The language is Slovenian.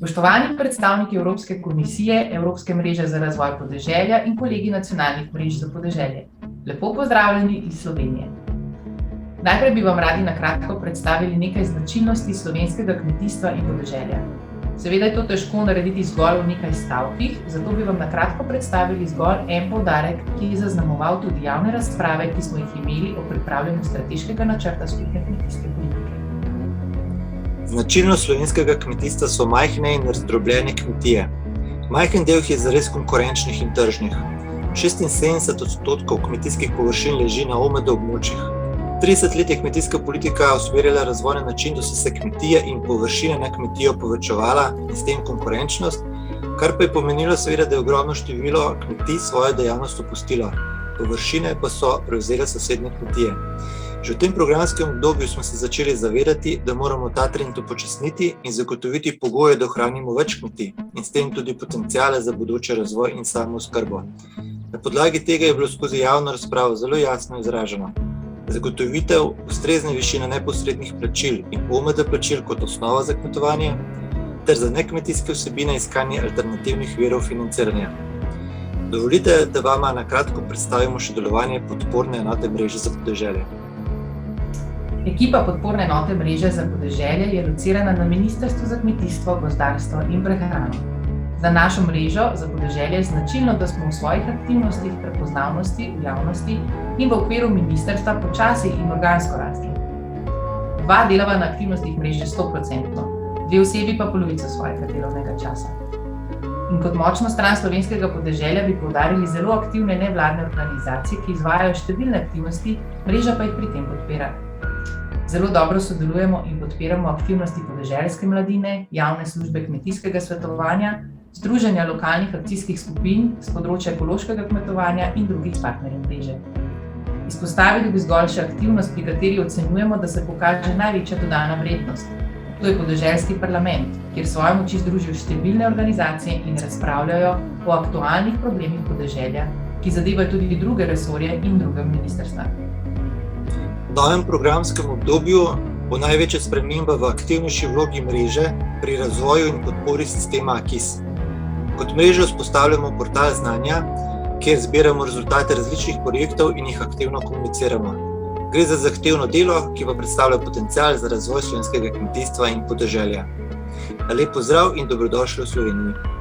Spoštovani predstavniki Evropske komisije, Evropske mreže za razvoj podeželja in kolegi nacionalnih mrež za podeželje. Lepo pozdravljeni iz Slovenije. Najprej bi vam radi na kratko predstavili nekaj značilnosti slovenskega kmetijstva in podeželja. Seveda je to težko narediti zgolj v nekaj stavkih, zato bi vam na kratko predstavili zgolj en poudarek, ki je zaznamoval tudi javne razprave, ki smo jih imeli o pripravljanju strateškega načrta skupne kmetijske politike. Značilnost slovenskega kmetijstva so majhne in razdrobljene kmetije. Majhen del jih je zares konkurenčnih in tržnih. 76% kmetijskih površin leži na OMD območjih. 30 let je kmetijska politika usmerjala razvoj na način, da so se kmetije in površine na kmetijo povečevala in s tem konkurenčnost, kar pa je pomenilo seveda, da je ogromno število kmetij svojo dejavnost opustilo. Površine pa so prevzele sosednje kmetije. Že v tem programskem obdobju smo se začeli zavedati, da moramo ta trend upočasniti in zagotoviti pogoje, da ohranimo več kmetij in s tem tudi potenciale za bodoči razvoj in samooskrbo. Na podlagi tega je bilo skozi javno razpravo zelo jasno izraženo zagotovitev ustrezne višine neposrednih plačil in OMD plačil kot osnova za kmetovanje ter za nekmetijske vsebine iskanje alternativnih virov financiranja. Dovolite, da vama na kratko predstavimo še delovanje podporne enote mreže za podeželje. Ekipa podporne enote mreže za podeželje je locirana na Ministrstvu za kmetijstvo, gozdarstvo in prehrano. Za našo mrežo za podeželje je značilno, da smo v svojih aktivnostih prepoznavnosti v javnosti in v okviru ministrstva počasi in organsko rasli. 2 delava na aktivnostih mreže 100%, 2 osebi pa polovico svojega delovnega časa. In kot močno stran slovenskega podeželja bi poudarili zelo aktivne nevladne organizacije, ki izvajajo številne aktivnosti, mreža pa jih pri tem podpira. Zelo dobro sodelujemo in podpiramo aktivnosti podeželske mladine, javne službe kmetijskega svetovanja, združenja lokalnih akcijskih skupin s področja ekološkega kmetovanja in drugih partnerjev mreže. Izpostavili bi zgolj še aktivnost, pri kateri ocenjujemo, da se pokaže največja dodana vrednost. To je podeželski parlament, kjer svoje moči združijo številne organizacije in razpravljajo o aktualnih problemih podeželja, ki zadevajo tudi druge resorje in druga ministrstva. V novem programskem obdobju bo največja sprememba v aktivnejši vlogi mreže pri razvoju in podpori sistema AKIS. Kot mrežo vzpostavljamo portal znanja, kjer zbiramo rezultate različnih projektov in jih aktivno komuniciramo. Gre za zahtevno delo, ki pa predstavlja potencial za razvoj slovenskega kmetijstva in podeželja. Lep pozdrav in dobrodošli v Sloveniji.